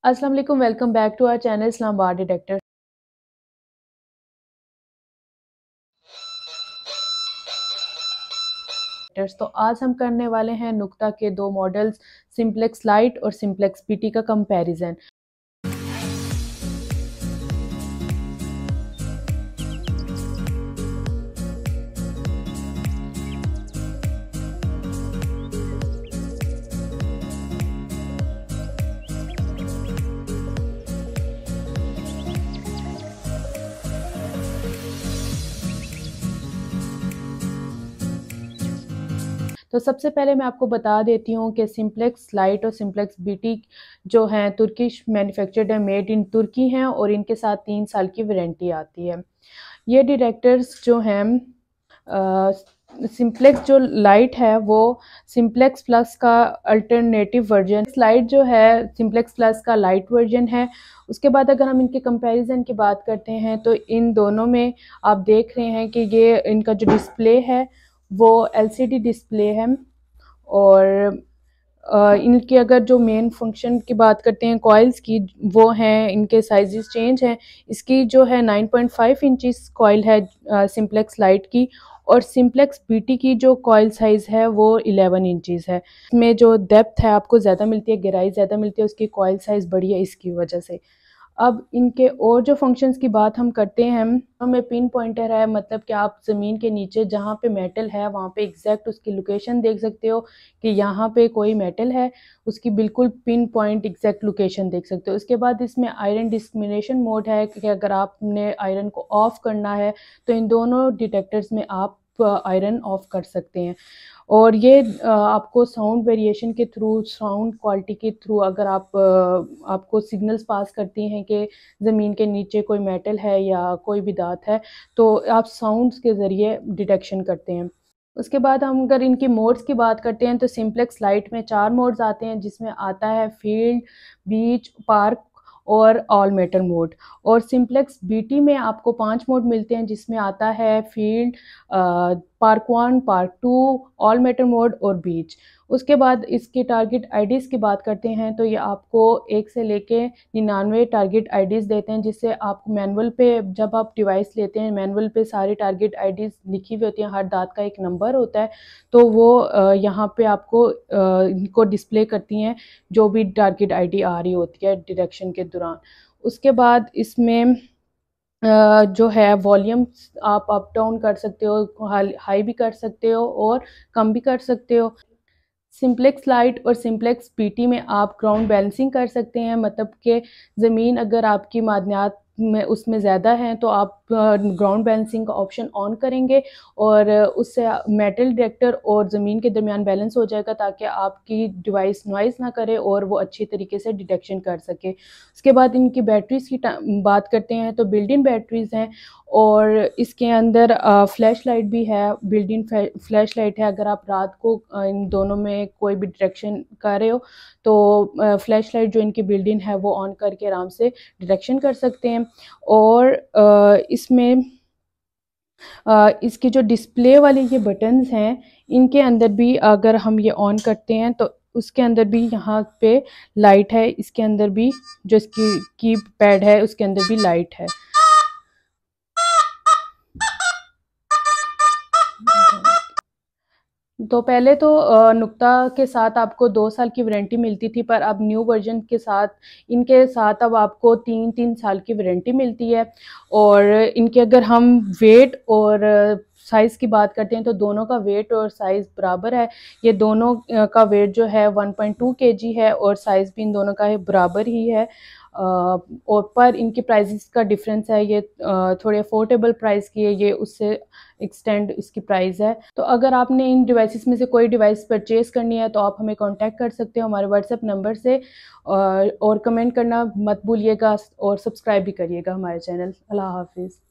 अस्सलाम वालेकुम, welcome back to our channel Islamabad detector. तो आज हम करने वाले हैं नुक्ता के दो मॉडल्स सिंप्लेक्स लाइट और सिंप्लेक्स पीटी का कंपैरिजन। तो सबसे पहले मैं आपको बता देती हूँ कि सिंप्लेक्स लाइट और सिंप्लेक्स बीटी जो हैं तुर्किश मैन्युफैक्चर्ड है, मेड इन तुर्की हैं और इनके साथ 3 साल की वारंटी आती है। ये डिटेक्टर्स जो हैं सिंप्लेक्स जो लाइट है वो सिंप्लेक्स प्लस का अल्टरनेटिव वर्जन, लाइट जो है सिंप्लेक्स प्लस का लाइट वर्जन है। उसके बाद अगर हम इनके कंपैरिजन की बात करते हैं तो इन दोनों में आप देख रहे हैं कि ये इनका जो डिस्प्ले है वो एलसीडी डिस्प्ले है और इनके अगर जो मेन फंक्शन की बात करते हैं कॉइल्स की, वो हैं इनके साइजेस चेंज हैं। इसकी जो है 9.5 इंचेस कॉइल है सिंप्लेक्स लाइट की, और सिंप्लेक्स बीटी की जो कॉइल साइज़ है वो 11 इंचेस है। इसमें जो डेप्थ है आपको ज़्यादा मिलती है, गहराई ज़्यादा मिलती है, उसकी कॉइल साइज़ बड़ी है इसकी वजह से। अब इनके और जो फंक्शंस की बात हम करते हैं, हमें पिन पॉइंटर है, मतलब कि आप ज़मीन के नीचे जहाँ पे मेटल है वहाँ पे एग्जैक्ट उसकी लोकेशन देख सकते हो कि यहाँ पे कोई मेटल है, उसकी बिल्कुल पिन पॉइंट एग्जैक्ट लोकेशन देख सकते हो। उसके बाद इसमें आयरन डिस्क्रिमिनेशन मोड है कि अगर आपने आयरन को ऑफ करना है तो इन दोनों डिटेक्टर्स में आप आयरन ऑफ कर सकते हैं। और ये आपको साउंड वेरिएशन के थ्रू, साउंड क्वालिटी के थ्रू, अगर आपको सिग्नल्स पास करती हैं कि ज़मीन के नीचे कोई मेटल है या कोई भी धात है, तो आप साउंड्स के ज़रिए डिटेक्शन करते हैं। उसके बाद हम अगर इनकी मोड्स की बात करते हैं तो सिंप्लेक्स लाइट में 4 मोड्स आते हैं, जिसमें आता है फील्ड, बीच, पार्क और ऑल मैटर मोड। और सिंप्लेक्स बीटी में आपको 5 मोड मिलते हैं, जिसमें आता है field, park 1, park 2, all matter mode और बीच। उसके बाद इसकी टारगेट आईडीज़ की बात करते हैं तो ये आपको 1 से लेके 99 टारगेट आईडीज़ देते हैं, जिससे आप मैनुअल पे जब आप डिवाइस लेते हैं मैनुअल पे सारी टारगेट आईडीज़ लिखी हुई होती हैं, हर दांत का एक नंबर होता है, तो वो यहाँ पे आपको इनको डिस्प्ले करती हैं जो भी टारगेट आईडी आ रही होती है डिटेक्शन के दौरान। उसके बाद इसमें जो है वॉल्यूम आप अप डाउन कर सकते हो, हाई भी कर सकते हो और कम भी कर सकते हो। सिंप्लेक्स लाइट और सिंप्लेक्स पीटी में आप ग्राउंड बैलेंसिंग कर सकते हैं, मतलब कि ज़मीन अगर आपकी मादनियात में उसमें ज़्यादा हैं तो आप ग्राउंड बैलेंसिंग का ऑप्शन ऑन करेंगे और उससे मेटल डिटेक्टर और ज़मीन के दरमियान बैलेंस हो जाएगा, ताकि आपकी डिवाइस नॉइज़ ना करे और वो अच्छी तरीके से डिटेक्शन कर सके। उसके बाद इनकी बैटरीज़ की बात करते हैं तो बिल्ट इन बैटरीज़ हैं और इसके अंदर फ्लैश लाइट भी है, बिल्ट इन फ्लैश लाइट है। अगर आप रात को इन दोनों में कोई भी डिटेक्शन कर रहे हो तो फ्लैश लाइट जो इनकी बिल्ट इन है वो ऑन करके आराम से डिटेक्शन कर सकते हैं। और इसमें इसकी जो डिस्प्ले वाले ये बटन्स हैं, इनके अंदर भी अगर हम ये ऑन करते हैं तो उसके अंदर भी यहाँ पे लाइट है, इसके अंदर भी जो इसकी की पैड है उसके अंदर भी लाइट है। तो पहले तो नुक्ता के साथ आपको 2 साल की वारंटी मिलती थी, पर अब न्यू वर्जन के साथ इनके साथ अब आपको 3-3 साल की वारंटी मिलती है। और इनके अगर हम वेट और साइज़ की बात करते हैं तो दोनों का वेट और साइज़ बराबर है। ये दोनों का वेट जो है 1.2 kg है और साइज़ भी इन दोनों का है बराबर ही है। और पर इनकी प्राइसेस का डिफरेंस है, ये थोड़े अफोर्डेबल प्राइस की है, ये उससे एक्सटेंड इसकी प्राइस है। तो अगर आपने इन डिवाइसेस में से कोई डिवाइस परचेज़ करनी है तो आप हमें कांटेक्ट कर सकते हो हमारे व्हाट्सएप नंबर से। और कमेंट करना मत भूलिएगा और सब्सक्राइब भी करिएगा हमारे चैनल। अल्लाह हाफिज़।